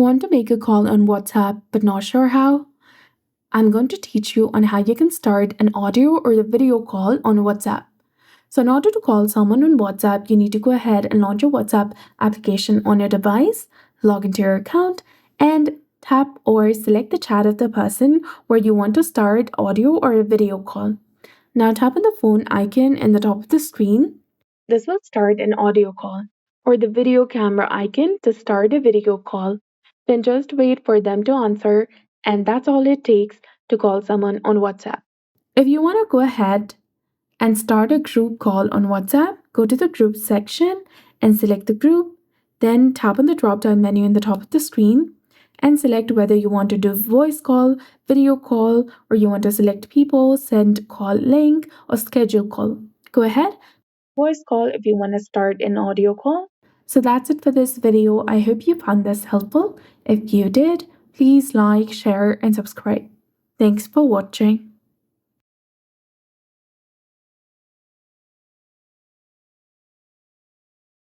Want to make a call on WhatsApp but not sure how? I'm going to teach you on how you can start an audio or a video call on WhatsApp. So, in order to call someone on WhatsApp, you need to go ahead and launch your WhatsApp application on your device, log into your account, and tap or select the chat of the person where you want to start audio or a video call. Now, tap on the phone icon in the top of the screen. This will start an audio call, or the video camera icon to start a video call. Then just wait for them to answer, and that's all it takes to call someone on WhatsApp. If you want to go ahead and start a group call on WhatsApp, go to the group section and select the group. Then tap on the drop down menu in the top of the screen and select whether you want to do voice call, video call, or you want to select people, send call link, or schedule call. Go ahead. Voice call if you want to start an audio call. So that's it for this video. I hope you found this helpful. If you did, please like, share, and subscribe. Thanks for watching.